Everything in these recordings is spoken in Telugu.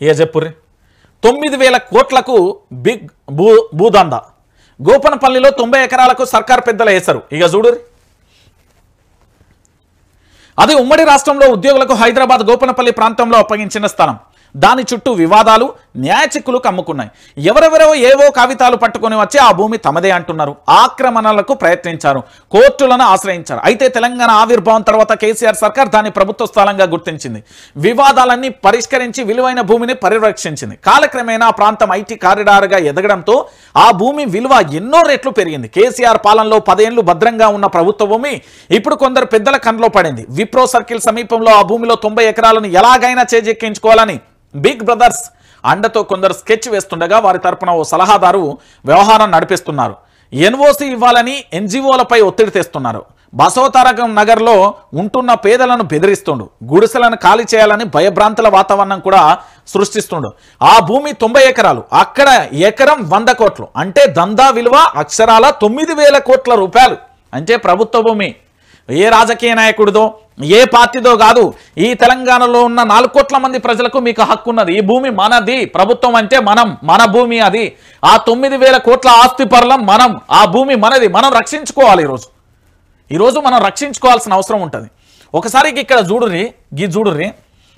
ఇక చెప్పుర్రి 9,000 కోట్లకు బిగ్ భూదందా గోపనపల్లిలో 90 ఎకరాలకు సర్కార్ పెద్దల వేశారు. ఇక చూడుర్రి, అది ఉమ్మడి రాష్ట్రంలో ఉద్యోగులకు హైదరాబాద్ గోపనపల్లి ప్రాంతంలో అప్పగించిన స్థలం. దాని చుట్టూ వివాదాలు, న్యాయ చిక్కులు కమ్ముకున్నాయి. ఎవరెవరో ఏవో కాగితాలు పట్టుకొని వచ్చి ఆ భూమి తమదే అంటున్నారు. ఆక్రమణలకు ప్రయత్నించారు, కోర్టులను ఆశ్రయించారు. అయితే తెలంగాణ ఆవిర్భావం తర్వాత కేసీఆర్ సర్కార్ దాన్ని ప్రభుత్వ స్థలంగా గుర్తించింది. వివాదాలన్నీ పరిష్కరించి విలువైన భూమిని పరిరక్షించింది. కాలక్రమేణా ఆ ప్రాంతం ఐటీ కారిడార్గా ఎదగడంతో ఆ భూమి విలువ ఎన్నో రెట్లు పెరిగింది. కేసీఆర్ పాలనలో 10 ఏళ్లు భద్రంగా ఉన్న ప్రభుత్వ భూమి ఇప్పుడు కొందరు పెద్దల కంట్లో పడింది. విప్రో సర్కిల్ సమీపంలో ఆ భూమిలో 90 ఎకరాలను ఎలాగైనా చేజెక్కించుకోవాలని బిగ్ బ్రదర్స్ అండతో కొందరు స్కెచ్ వేస్తుండగా వారి తరపున ఓ సలహాదారు వ్యవహారం నడిపిస్తున్నారు. ఎన్ఓసి ఇవ్వాలని ఎన్జిఓలపై ఒత్తిడి తెస్తున్నారు. బసవతారక నగర్లో ఉంటున్న పేదలను బెదిరిస్తుండు. గుడిసెలను ఖాళీ చేయాలని భయభ్రాంతుల వాతావరణం కూడా సృష్టిస్తుండు. ఆ భూమి 90 ఎకరాలు, అక్కడ ఎకరం 100 కోట్లు అంటే దందా విలువ అక్షరాల 9,000 కోట్ల రూపాయలు. అంటే ప్రభుత్వ భూమి ఏ రాజకీయ నాయకుడిదో ఏ పార్టీదో కాదు, ఈ తెలంగాణలో ఉన్న 4 కోట్ల మంది ప్రజలకు మీకు హక్కు ఉన్నది. ఈ భూమి మనది, ప్రభుత్వం అంటే మన భూమి అది. ఆ 9,000 కోట్ల ఆస్తి పరులం మనం. ఆ భూమి మనది, మనం రక్షించుకోవాలి. ఈరోజు మనం రక్షించుకోవాల్సిన అవసరం ఉంటుంది. ఒకసారి ఇక్కడ చూడుర్రి,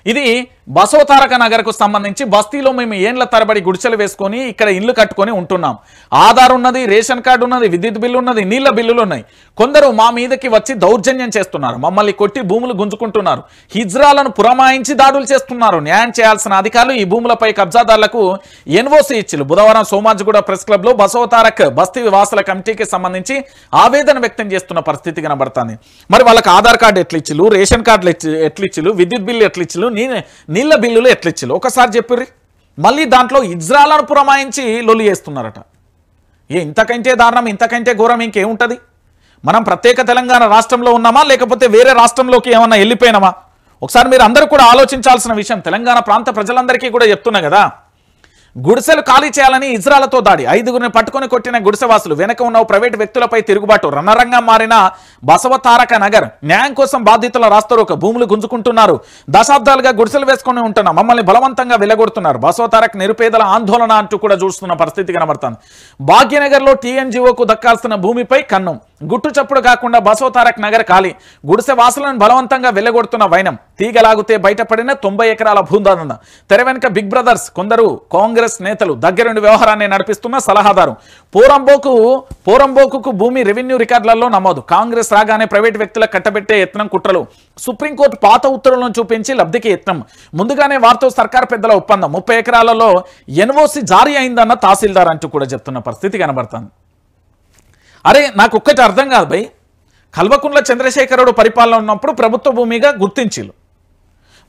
ఇది బసవతారక నగర్కు సంబంధించి బస్తీలో మేము ఏండ్ల తరబడి గుడిసెలు వేసుకొని ఇక్కడ ఇల్లు కట్టుకొని ఉంటున్నాం. ఆధార్ ఉన్నది, రేషన్ కార్డు ఉన్నది, విద్యుత్ బిల్లు ఉన్నది, నీళ్ల బిల్లులు ఉన్నాయి. కొందరు మా మీదకి వచ్చి దౌర్జన్యం చేస్తున్నారు, మమ్మల్ని కొట్టి భూములు గుంజుకుంటున్నారు, హిజ్రాలను పురమాయించి దాడులు చేస్తున్నారు. న్యాయం చేయాల్సిన అధికారులు ఈ భూములపై కబ్జాదారులకు ఎన్ఓసి ఇచ్చిలు. బుధవారం సోమాజిగూడ ప్రెస్ క్లబ్ లో బసవతారక్ బస్తీ వాసుల కమిటీకి సంబంధించి ఆవేదన వ్యక్తం చేస్తున్న పరిస్థితి కనబడుతుంది. మరి వాళ్ళకి ఆధార్ కార్డు ఎట్లిచ్చిలు, రేషన్ కార్డులు ఎట్లిచ్చిలు, విద్యుత్ బిల్లు ఎట్లిచ్చిలు, నీళ్ల బిల్లులు ఎట్లిచ్చిలు ఒకసారి చెప్పుర్రి. మళ్ళీ దాంట్లో ఇజ్రాలను పురమాయించి లొల్లి చేస్తున్నారట. ఇంతకంటే దారుణం, ఇంతకంటే ఘోరం ఇంకేముంటుంది? మనం ప్రత్యేక తెలంగాణ రాష్ట్రంలో ఉన్నామా లేకపోతే వేరే రాష్ట్రంలోకి ఏమన్నా వెళ్ళిపోయినామా? ఒకసారి మీరు అందరూ కూడా ఆలోచించాల్సిన విషయం. తెలంగాణ ప్రాంత ప్రజలందరికీ కూడా చెప్తున్నా కదా, గుడిసెలు ఖాళీ చేయాలని ఇజ్రాలతో దాడి, 5గురిని పట్టుకొని కొట్టిన గుడిసెవాసులు, వెనక ఉన్న ప్రైవేటు వ్యక్తులపై తిరుగుబాటు, రణరంగం మారిన బసవతారక నగర్, న్యాయం కోసం బాధితుల రాస్తరోక, భూములు గుంజుకుంటున్నారు, దశాబ్దాలుగా గుడిసెలు వేసుకొని ఉంటున్నాం, మమ్మల్ని బలవంతంగా వెలగొడుతున్నారు, బసవతారక్ నిరుపేదల ఆందోళన అంటూ కూడా చూస్తున్న పరిస్థితి కనబడుతుంది. భాగ్యనగర్లో టీఎన్జిఓకు దక్కాల్సిన భూమిపై కన్నం, గుట్టు చప్పుడు కాకుండా బసవతారక్ నగర్ ఖాళీ, గుడిసె వాసులను బలవంతంగా వెళ్లగొడుతున్న వైనం, తీగలాగితే బయటపడిన 90 ఎకరాల భూదందా. తెర వెనుక బిగ్ బ్రదర్స్, కొందరు కాంగ్రెస్ నేతలు, దగ్గరుండి వ్యవహారాన్ని నడిపిస్తున్న సలహాదారు. పోరంబోకు భూమి రెవెన్యూ రికార్డులలో నమోదు, కాంగ్రెస్ రాగానే ప్రైవేటు వ్యక్తులకు కట్టబెట్టే యత్నం, కుట్రలు, సుప్రీంకోర్టు పాత ఉత్తర్వులను చూపించి లబ్ధికి యత్నం, ముందుగానే వారితో సర్కార్ పెద్దల ఒప్పందం, 30 ఎకరాలలో ఎన్ఓసి జారీ అయిందన్న తహసీల్దార్ అంటూ కూడా చెప్తున్న పరిస్థితి కనబడుతుంది. అరే నాకు ఒక్కటి అర్థం కాదు భయ్, కల్వకుంట్ల చంద్రశేఖరుడు పరిపాలన ఉన్నప్పుడు ప్రభుత్వ భూమిగా గుర్తించిలు,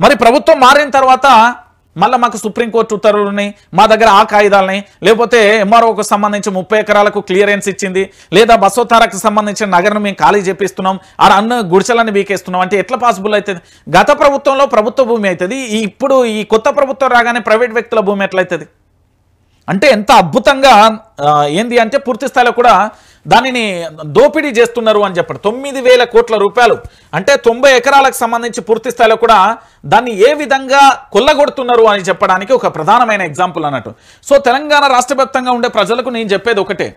మరి ప్రభుత్వం మారిన తర్వాత మళ్ళీ మాకు సుప్రీంకోర్టు ఉత్తర్వులు ఉన్నాయి, మా దగ్గర ఆ కాయిదాలని, లేకపోతే ఎంఆర్ఓకు సంబంధించి 30 ఎకరాలకు క్లియరెన్స్ ఇచ్చింది, లేదా బసవతారకు సంబంధించిన నగరం మేము ఖాళీ చేపిస్తున్నాం, ఆడ అన్న గుడిసెలని బీకేస్తున్నాం అంటే ఎట్లా పాసిబుల్ అవుతుంది? గత ప్రభుత్వంలో ప్రభుత్వ భూమి అవుతుంది, ఇప్పుడు ఈ కొత్త ప్రభుత్వం రాగానే ప్రైవేట్ వ్యక్తుల భూమి ఎట్లయితుంది? అంటే ఎంత అద్భుతంగా ఏంది అంటే పూర్తి స్థాయిలో కూడా దానిని దోపిడీ చేస్తున్నారు అని చెప్పారు. 9,000 కోట్ల రూపాయలు అంటే 90 ఎకరాలకు సంబంధించి పూర్తి స్థాయిలో కూడా దాన్ని ఏ విధంగా కొల్లగొడుతున్నారు అని చెప్పడానికి ఒక ప్రధానమైన ఎగ్జాంపుల్ అన్నట్టు. సో తెలంగాణ రాష్ట్ర వ్యాప్తంగా ఉండే ప్రజలకు నేను చెప్పేది ఒకటే,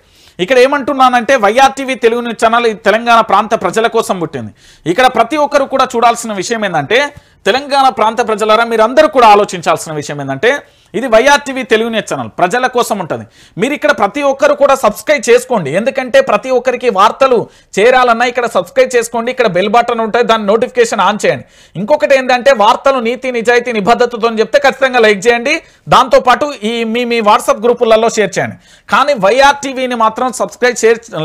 ఇక్కడ ఏమంటున్నానంటే YRTV Telugu news channel Telangana ప్రాంత ప్రజల కోసం పుట్టింది. ఇక్కడ ప్రతి ఒక్కరు కూడా చూడాల్సిన విషయం ఏంటంటే, తెలంగాణ ప్రాంత ప్రజలారా మీరందరూ కూడా ఆలోచించాల్సిన విషయం ఏంటంటే, ఇది వైఆర్టీవీ తెలుగు న్యూస్ ఛానల్ ప్రజల కోసం ఉంటుంది. మీరు ఇక్కడ ప్రతి ఒక్కరు కూడా సబ్స్క్రైబ్ చేసుకోండి, ఎందుకంటే ప్రతి ఒక్కరికి వార్తలు చేరాలన్నా ఇక్కడ సబ్స్క్రైబ్ చేసుకోండి, ఇక్కడ బెల్ బటన్ ఉంటుంది, దాని నోటిఫికేషన్ ఆన్ చేయండి. ఇంకొకటి ఏంటంటే వార్తలు నీతి నిజాయితీ నిబద్ధతతో చెప్తే ఖచ్చితంగా లైక్ చేయండి, దాంతోపాటు మీ వాట్సాప్ గ్రూపులలో షేర్ చేయండి. కానీ వైఆర్టీవీని మాత్రం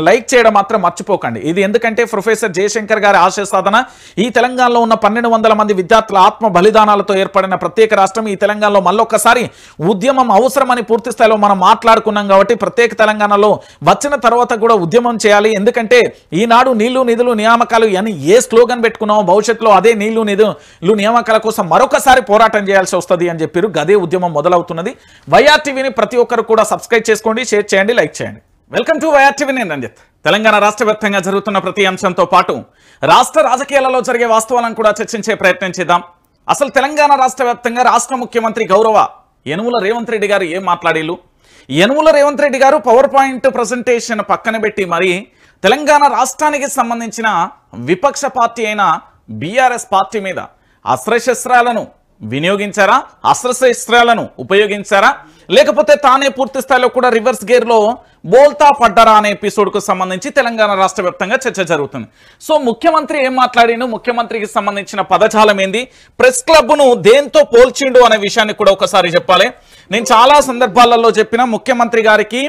లైక్ చేయడం మాత్రం మర్చిపోకండి. ఇది ఎందుకంటే ప్రొఫెసర్ జయశంకర్ గారి ఆశయ సాధన, ఈ తెలంగాణలో ఉన్న 1200 మంది విద్యార్థుల ఆత్మ బలిదానాలతో ఏర్పడిన ప్రత్యేక రాష్ట్రం ఈ తెలంగాణలో మళ్ళొక్కసారి ఉద్యమం అవసరమని పూర్తి స్థాయిలో మనం మాట్లాడుకున్నాం. కాబట్టి ప్రత్యేక తెలంగాణలో వచ్చిన తర్వాత కూడా ఉద్యమం చేయాలి, ఎందుకంటే ఈనాడు నీళ్లు నిధులు నియామకాలు అని ఏ స్లోగన్ పెట్టుకున్నామో భవిష్యత్తులో అదే నీళ్లు నిధులు నియామకాల కోసం మరొకసారి పోరాటం చేయాల్సి వస్తుంది అని చెప్పారు. గదే ఉద్యమం మొదలవుతున్నది. వైఆర్టీవీని ప్రతి ఒక్కరు కూడా సబ్స్క్రైబ్ చేసుకోండి, షేర్ చేయండి, లైక్ చేయండి. వెల్కమ్ టు వైఆర్టీవీ, నేను రంజిత్. తెలంగాణ రాష్ట్ర వ్యాప్తంగా జరుగుతున్న ప్రతి అంశంతో పాటు రాష్ట్ర రాజకీయాలలో జరిగే వాస్తవాలను కూడా చర్చించే ప్రయత్నం చేద్దాం. అసలు తెలంగాణ రాష్ట్ర వ్యాప్తంగా రాష్ట్ర ముఖ్యమంత్రి గౌరవ యనుమల రేవంత్ రెడ్డి గారు ఏం మాట్లాడిల్లు? యనుమల రేవంత్ రెడ్డి గారు పవర్ పాయింట్ ప్రజెంటేషన్ పక్కన పెట్టి మరి తెలంగాణ రాష్ట్రానికి సంబంధించిన విపక్ష పార్టీ అయిన బీఆర్ఎస్ పార్టీ మీద అస్త్రశస్త్రాలను వినియోగించారా, అస్త్రశస్త్రాలను ఉపయోగించారా, లేకపోతే తానే పూర్తి స్థాయిలో కూడా రివర్స్ గేర్లో బోల్తా పడ్డారా అనే ఎపిసోడ్కు సంబంధించి తెలంగాణ రాష్ట్ర వ్యాప్తంగా చర్చ జరుగుతుంది. సో ముఖ్యమంత్రి ఏం మాట్లాడిండు, ముఖ్యమంత్రికి సంబంధించిన పదజాలం ఏంది, ప్రెస్ క్లబ్ను దేంతో పోల్చిండు అనే విషయాన్ని కూడా ఒకసారి చెప్పాలి. నేను చాలా సందర్భాలలో చెప్పిన ముఖ్యమంత్రి గారికి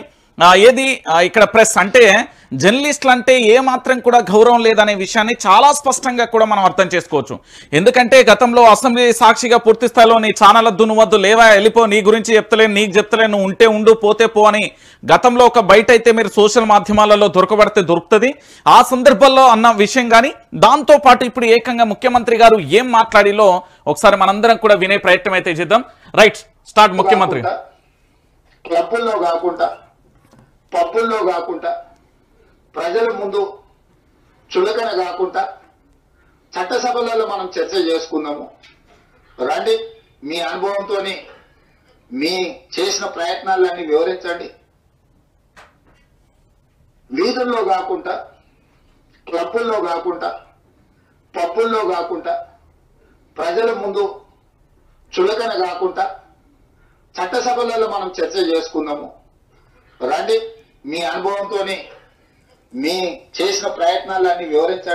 ఏది ఇక్కడ ప్రెస్ అంటే జర్నలిస్టులు అంటే ఏమాత్రం కూడా గౌరవం లేదనే విషయాన్ని చాలా స్పష్టంగా కూడా మనం అర్థం చేసుకోవచ్చు. ఎందుకంటే గతంలో అసెంబ్లీ సాక్షిగా పూర్తి స్థాయిలో నీ ఛానల్ వద్దు, నువ్వు వద్దు, లేవా వెళ్ళిపో, నీ గురించి చెప్తలేను, నీకు చెప్తలేను, నువ్వు ఉంటే ఉండు, పోతే పో అని గతంలో ఒక బయట అయితే మీరు సోషల్ మాధ్యమాలలో దొరకబడితే దొరుకుతుంది ఆ సందర్భంలో అన్న విషయం. కానీ దాంతో పాటు ఇప్పుడు ఏకంగా ముఖ్యమంత్రి గారు ఏం మాట్లాడిలో ఒకసారి మనందరం కూడా వినే ప్రయత్నం అయితే చేద్దాం. Right, start. ముఖ్యమంత్రి క్లబ్బుల్లో కాకుండా, పబ్బుల్లో కాకుండా, ప్రజల ముందు చులకన కాకుండా చట్టసభలలో మనం చర్చ చేసుకుందాము. రండి, మీ అనుభవంతో మీ చేసిన ప్రయత్నాలన్నీ వివరించండి. వీధుల్లో కాకుండా, క్లబ్బుల్లో కాకుండా, పబ్బుల్లో కాకుండా, ప్రజల ముందు చులకన కాకుండా చట్టసభలలో మనం చర్చ చేసుకుందాము. రండి, మీ అనుభవంతో మీ చేసిన ప్రయత్నాలన్నీ వివరించండి.